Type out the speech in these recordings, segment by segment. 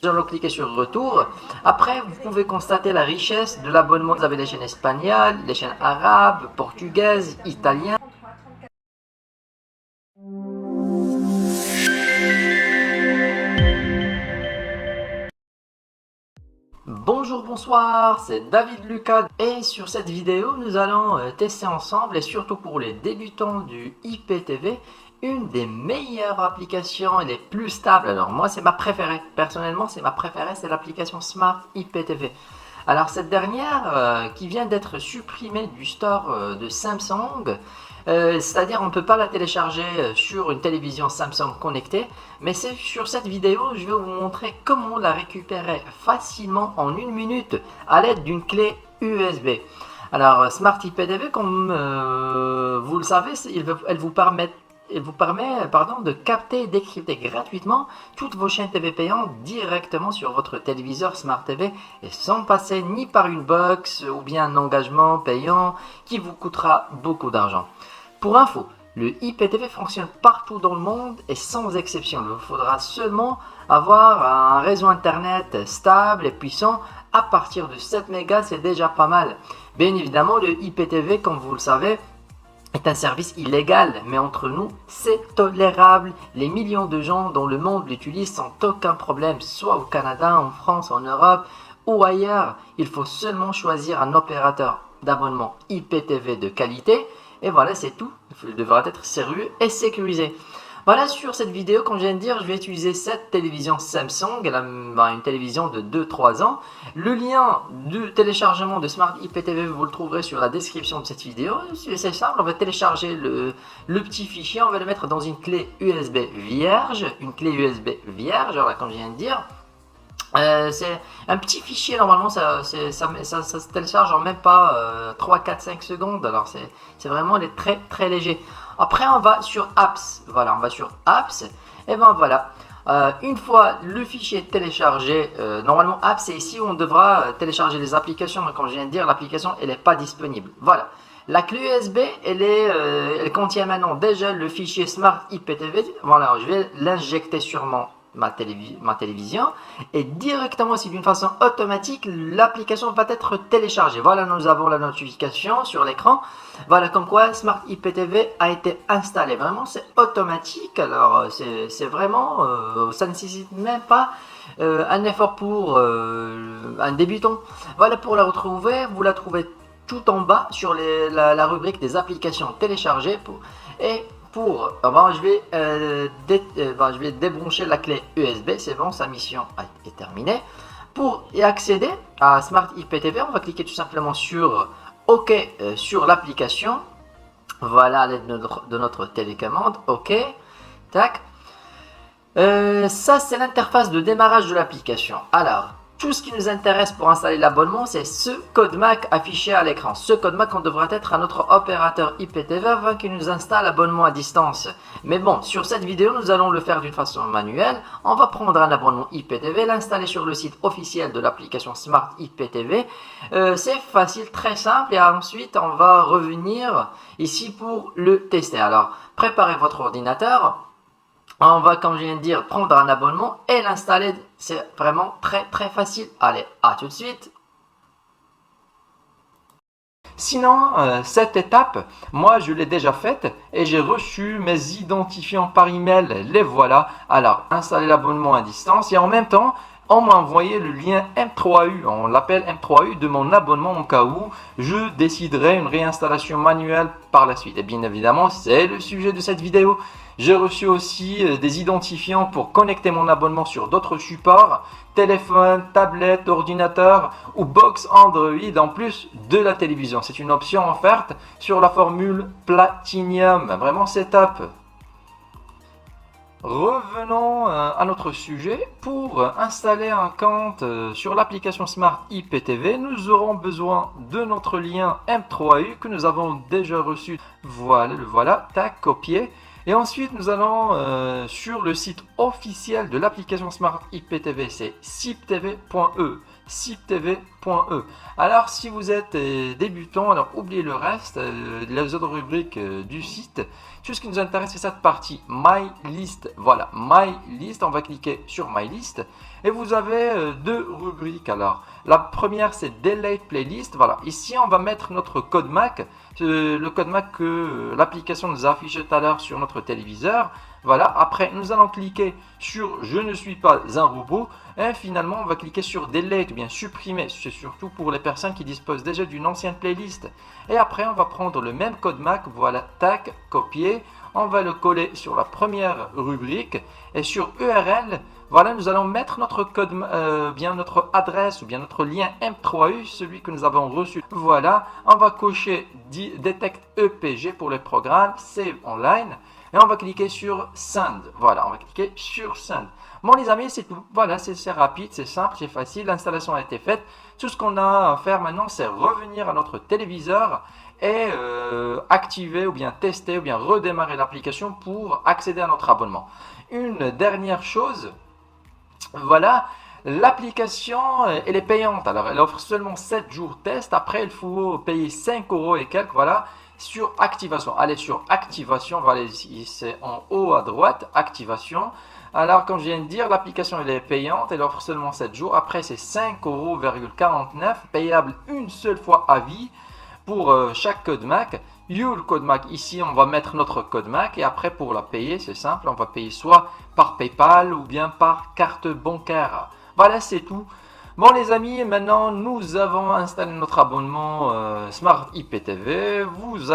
Nous allons cliquer sur retour. Après, vous pouvez constater la richesse de l'abonnement. Vous avez les chaînes espagnoles, les chaînes arabes, portugaises, italiennes. Bonjour, bonsoir, c'est David Lucas et sur cette vidéo nous allons tester ensemble et surtout pour les débutants du IPTV une des meilleures applications et les plus stables. Alors moi c'est ma préférée, personnellement c'est ma préférée, c'est l'application Smart IPTV. Alors cette dernière qui vient d'être supprimée du store de Samsung, c'est-à-dire on ne peut pas la télécharger sur une télévision Samsung connectée, mais c'est sur cette vidéo je vais vous montrer comment la récupérer facilement en 1 minute à l'aide d'une clé USB. Alors Smart IPTV, comme vous le savez, elle vous permet de capter et décrypter gratuitement toutes vos chaînes TV payantes directement sur votre téléviseur Smart TV et sans passer ni par une box ou bien un engagement payant qui vous coûtera beaucoup d'argent. Pour info, le IPTV fonctionne partout dans le monde et sans exception. Il vous faudra seulement avoir un réseau internet stable et puissant. À partir de 7 mégas, c'est déjà pas mal. Bien évidemment, le IPTV, comme vous le savez, est un service illégal, mais entre nous, c'est tolérable. Les millions de gens dans le monde l'utilisent sans aucun problème, soit au Canada, en France, en Europe ou ailleurs. Il faut seulement choisir un opérateur d'abonnement IPTV de qualité. Et voilà, c'est tout. Il devra être sérieux et sécurisé. Voilà, sur cette vidéo, comme je viens de dire, je vais utiliser cette télévision Samsung. Elle a une télévision de 2-3 ans. Le lien du téléchargement de Smart IPTV, vous le trouverez sur la description de cette vidéo. C'est simple, on va télécharger le petit fichier. On va le mettre dans une clé USB vierge. Une clé USB vierge, voilà, comme je viens de dire. C'est un petit fichier, normalement ça se télécharge en même pas 3, 4, 5 secondes, alors c'est vraiment très léger. Après on va sur apps, voilà, on va sur apps, et ben voilà, une fois le fichier téléchargé, normalement apps c'est ici où on devra télécharger les applications, mais comme je viens de dire, l'application elle n'est pas disponible, voilà. La clé USB, elle contient maintenant déjà le fichier Smart IPTV, voilà, je vais l'injecter sur ma télévision et directement, c'est d'une façon automatique, l'application va être téléchargée. Voilà, nous avons la notification sur l'écran. Voilà, comme quoi Smart IPTV a été installé. Vraiment, c'est automatique. Alors, c'est vraiment, ça ne nécessite même pas un effort pour un débutant. Voilà, pour la retrouver, vous la trouvez tout en bas sur la rubrique des applications téléchargées je vais débrancher la clé USB, c'est bon, sa mission est terminée. Pour y accéder à Smart IPTV, on va cliquer tout simplement sur OK sur l'application. Voilà, à l'aide de notre télécommande, OK, tac. Ça, c'est l'interface de démarrage de l'application. Alors, tout ce qui nous intéresse pour installer l'abonnement, c'est ce code MAC affiché à l'écran. Ce code MAC, on devra être à notre opérateur IPTV afin qu'il nous installe l'abonnement à distance. Mais bon, sur cette vidéo, nous allons le faire d'une façon manuelle. On va prendre un abonnement IPTV, l'installer sur le site officiel de l'application Smart IPTV. C'est facile, très simple. Et ensuite, on va revenir ici pour le tester. Alors, préparez votre ordinateur. On va, comme je viens de dire, prendre un abonnement et l'installer. C'est vraiment très facile. Allez, à tout de suite. Sinon, cette étape, moi je l'ai déjà faite et j'ai reçu mes identifiants par email. Les voilà. Alors, installer l'abonnement à distance et en même temps, on m'a envoyé le lien M3U, on l'appelle M3U, de mon abonnement au cas où je déciderai une réinstallation manuelle par la suite. Et bien évidemment, c'est le sujet de cette vidéo. J'ai reçu aussi des identifiants pour connecter mon abonnement sur d'autres supports, téléphone, tablette, ordinateur ou box Android en plus de la télévision. C'est une option offerte sur la formule Platinum. Vraiment, c'est top. Revenons à notre sujet. Pour installer un compte sur l'application Smart IPTV, nous aurons besoin de notre lien M3U que nous avons déjà reçu. Voilà, le voilà, tac, copier. Et ensuite, nous allons sur le site officiel de l'application Smart IPTV, c'est siptv.e. siptv.e. Alors si vous êtes débutant, alors oubliez le reste, les autres rubriques du site. Tout ce qui nous intéresse, c'est cette partie My List. Voilà, My List, on va cliquer sur My List et vous avez deux rubriques. Alors la première, c'est Delete Playlist. Voilà, ici on va mettre notre code MAC, le code MAC que l'application nous a affiché tout à l'heure sur notre téléviseur. Voilà, après nous allons cliquer sur Je ne suis pas un robot et finalement on va cliquer sur Delete, ou bien supprimer. C'est surtout pour les personnes qui disposent déjà d'une ancienne playlist. Et après on va prendre le même code MAC, voilà, tac, copier. On va le coller sur la première rubrique et sur URL, voilà, nous allons mettre notre code, bien notre adresse ou bien notre lien M3U, celui que nous avons reçu. Voilà, on va cocher Detect EPG pour le programme, Save Online. Et on va cliquer sur Send. Voilà, on va cliquer sur Send. Bon les amis, c'est tout. Voilà, c'est rapide, c'est simple, c'est facile. L'installation a été faite. Tout ce qu'on a à faire maintenant, c'est revenir à notre téléviseur et activer ou bien tester ou bien redémarrer l'application pour accéder à notre abonnement. Une dernière chose, voilà, l'application elle est payante. Alors elle offre seulement 7 jours test. Après il faut payer 5 € et quelques. Voilà. Sur activation, allez sur activation, voilà ici c'est en haut à droite, activation. Alors comme je viens de dire, l'application elle est payante, elle offre seulement 7 jours. Après c'est 5,49 €, payable une seule fois à vie pour chaque code MAC. Le code MAC, ici on va mettre notre code MAC et après pour la payer c'est simple, on va payer soit par PayPal ou bien par carte bancaire. Voilà, c'est tout. Bon les amis, maintenant nous avons installé notre abonnement Smart IPTV. Nous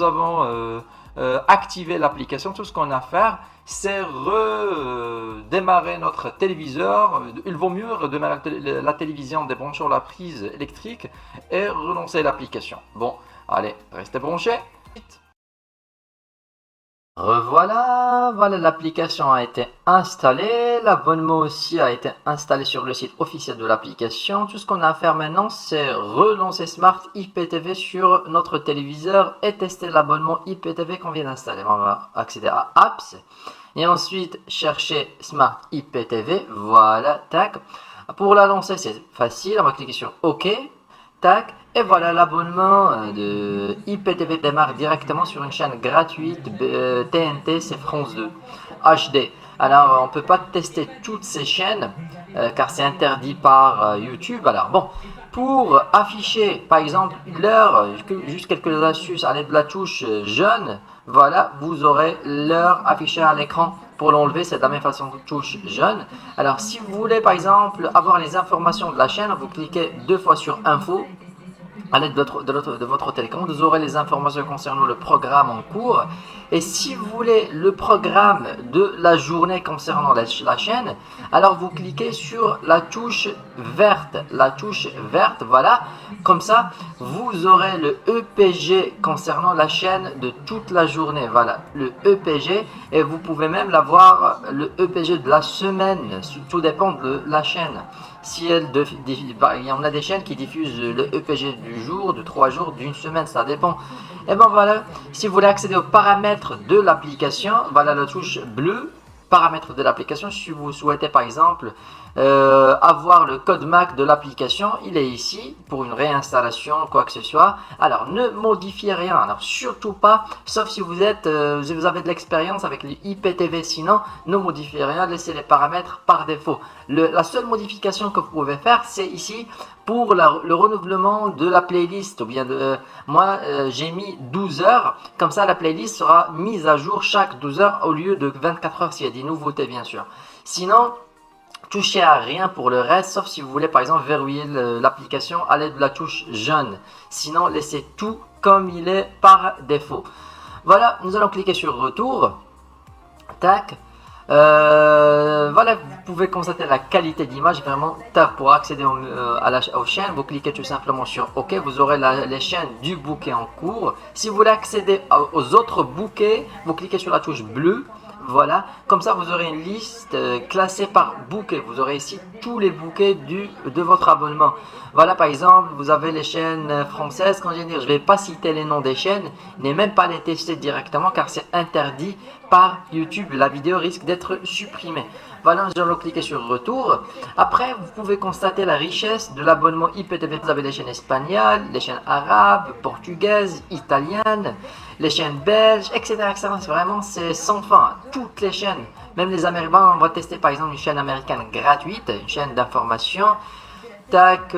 avons activé l'application. Tout ce qu'on a à faire, c'est redémarrer notre téléviseur. Il vaut mieux redémarrer la télévision en débranchant la prise électrique et relancer l'application. Bon, allez, restez branchés. Revoilà, voilà, l'application a été installée, l'abonnement aussi a été installé sur le site officiel de l'application. Tout ce qu'on a à faire maintenant, c'est relancer Smart IPTV sur notre téléviseur et tester l'abonnement IPTV qu'on vient d'installer. On va accéder à Apps et ensuite chercher Smart IPTV, voilà, tac. Pour la lancer, c'est facile, on va cliquer sur OK. Tac, et voilà, l'abonnement de IPTV démarre directement sur une chaîne gratuite TNT, c'est France 2 HD. Alors on ne peut pas tester toutes ces chaînes car c'est interdit par YouTube. Alors bon, pour afficher par exemple l'heure, juste quelques astuces à l'aide de la touche jaune, voilà, vous aurez l'heure affichée à l'écran. Pour l'enlever, c'est de la même façon que touche jaune. Alors si vous voulez par exemple avoir les informations de la chaîne, vous cliquez deux fois sur info. À l'aide de votre télécommande, vous aurez les informations concernant le programme en cours. Et si vous voulez le programme de la journée concernant la chaîne, alors vous cliquez sur la touche verte. La touche verte, voilà. Comme ça, vous aurez le EPG concernant la chaîne de toute la journée. Voilà, le EPG. Et vous pouvez même l'avoir, le EPG de la semaine. Tout dépend de la chaîne. Si il y en a des chaînes qui diffusent le EPG du jour, de 3 jours, d'une semaine, ça dépend. Et ben voilà, si vous voulez accéder aux paramètres de l'application, voilà la touche bleue, paramètres de l'application. Si vous souhaitez par exemple avoir le code MAC de l'application, il est ici pour une réinstallation, quoi que ce soit. Alors ne modifiez rien, alors surtout pas, sauf si vous avez de l'expérience avec les IPTV, sinon ne modifiez rien, laissez les paramètres par défaut. La seule modification que vous pouvez faire, c'est ici pour le renouvellement de la playlist, ou bien moi j'ai mis 12 heures, comme ça la playlist sera mise à jour chaque 12 heures au lieu de 24 heures s'il y a des nouveautés bien sûr. Sinon, touchez à rien pour le reste, sauf si vous voulez par exemple verrouiller l'application à l'aide de la touche jaune. Sinon, laissez tout comme il est par défaut. Voilà, nous allons cliquer sur retour. Tac. Voilà, vous pouvez constater la qualité d'image vraiment top. Pour accéder aux chaînes, vous cliquez tout simplement sur OK. Vous aurez les chaînes du bouquet en cours. Si vous voulez accéder aux autres bouquets, vous cliquez sur la touche bleue. Voilà, comme ça vous aurez une liste classée par bouquet. Vous aurez ici tous les bouquets de votre abonnement. Voilà, par exemple, vous avez les chaînes françaises. Quand je ne vais pas citer les noms des chaînes, ni même pas les tester directement car c'est interdit par YouTube. La vidéo risque d'être supprimée. Voilà, nous allons cliquer sur retour. Après, vous pouvez constater la richesse de l'abonnement IPTV. Vous avez les chaînes espagnoles, les chaînes arabes, portugaises, italiennes, les chaînes belges, etc. etc. Vraiment, c'est sans fin. Toutes les chaînes, même les Américains, on va tester par exemple une chaîne américaine gratuite, une chaîne d'information. Tac,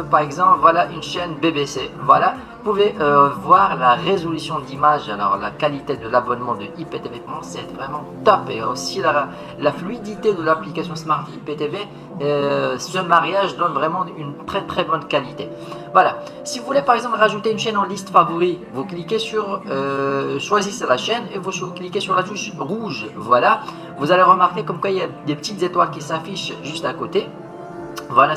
par exemple, voilà une chaîne BBC. Voilà, vous pouvez voir la résolution d'image, alors la qualité de l'abonnement de IPTV, c'est vraiment top. Et aussi la fluidité de l'application Smart IPTV, ce mariage donne vraiment une très bonne qualité. Voilà, si vous voulez par exemple rajouter une chaîne en liste favori, vous cliquez sur choisissez la chaîne et vous cliquez sur la touche rouge. Voilà, vous allez remarquer comme quoi il y a des petites étoiles qui s'affichent juste à côté. Voilà,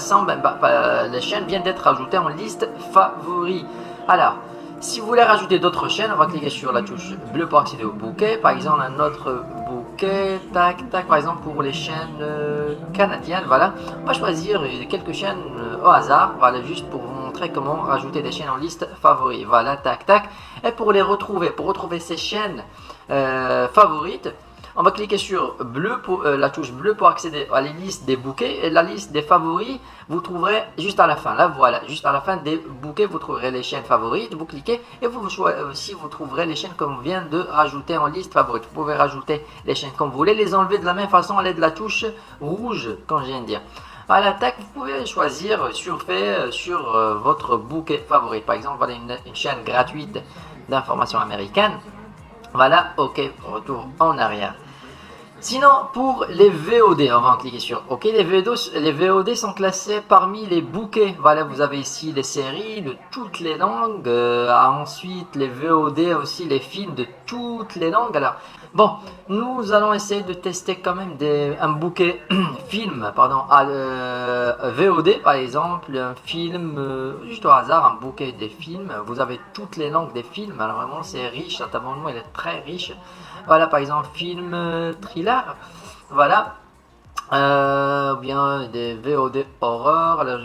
les chaînes viennent d'être ajoutées en liste favoris. Alors, si vous voulez rajouter d'autres chaînes, on va cliquer sur la touche bleue pour accéder au bouquet. Par exemple, un autre bouquet, tac, tac, par exemple pour les chaînes canadiennes, voilà. On va choisir quelques chaînes au hasard, voilà, juste pour vous montrer comment rajouter des chaînes en liste favoris. Voilà, tac, tac. Et pour les retrouver, ces chaînes favorites, on va cliquer sur bleu la touche bleue pour accéder à la liste des bouquets et la liste des favoris. Vous trouverez juste à la fin. Là, voilà, juste à la fin des bouquets, vous trouverez les chaînes favorites. Vous cliquez et aussi vous trouverez les chaînes qu'on vient de rajouter en liste favorite. Vous pouvez rajouter les chaînes comme vous voulez, les enlever de la même façon à l'aide de la touche rouge, comme je viens de dire. À l'attaque, vous pouvez choisir surfer sur votre bouquet favori. Par exemple, voilà une chaîne gratuite d'information américaine. Voilà, ok, retour en arrière. Sinon, pour les VOD, on va en cliquer sur OK. Les VOD sont classés parmi les bouquets. Voilà, vous avez ici les séries de toutes les langues. Ensuite, les VOD aussi, les films de toutes les langues. Alors, bon, nous allons essayer de tester quand même un bouquet film, pardon, VOD par exemple, un film, juste au hasard, un bouquet des films. Vous avez toutes les langues des films. Alors vraiment, c'est riche. Cet abonnement, il est très riche. Voilà, par exemple, film thriller, voilà, bien des VOD horreur, alors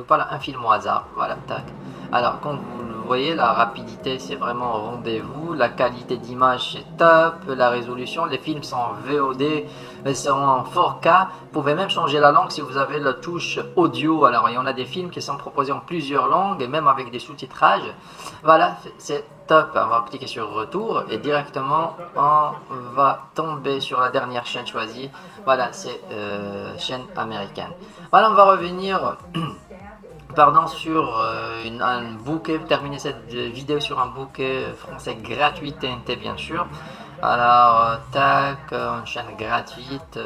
voilà, un film au hasard, voilà, tac. Alors, comme vous le voyez, la rapidité, c'est vraiment au rendez-vous, la qualité d'image, c'est top, la résolution, les films sont en VOD, sont en 4K, vous pouvez même changer la langue si vous avez la touche audio. Alors, il y en a des films qui sont proposés en plusieurs langues, et même avec des sous-titrages, voilà, c'est top. On va cliquer sur retour et directement on va tomber sur la dernière chaîne choisie. Voilà, c'est chaîne américaine. Voilà, on va revenir pardon, sur un bouquet, terminer cette vidéo sur un bouquet français gratuit TNT bien sûr. Alors, tac, une chaîne gratuite,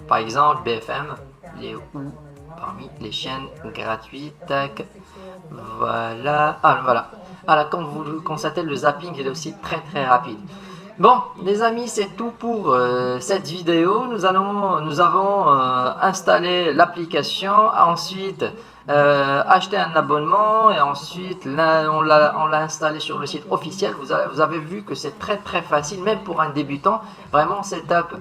par exemple BFM, il est où parmi les chaînes gratuites, tac, voilà, voilà. Alors, comme vous le constatez, le zapping il est aussi très rapide. Bon, les amis, c'est tout pour cette vidéo. Nous avons installé l'application, ensuite acheté un abonnement et ensuite on l'a installé sur le site officiel. Vous avez vu que c'est très facile, même pour un débutant. Vraiment, c'est top.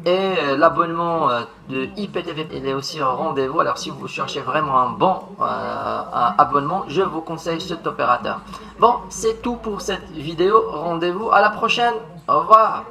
Et l'abonnement de IPTV, il est aussi au rendez-vous. Alors si vous cherchez vraiment un bon abonnement, je vous conseille cet opérateur. Bon, c'est tout pour cette vidéo. Rendez-vous à la prochaine. Au revoir.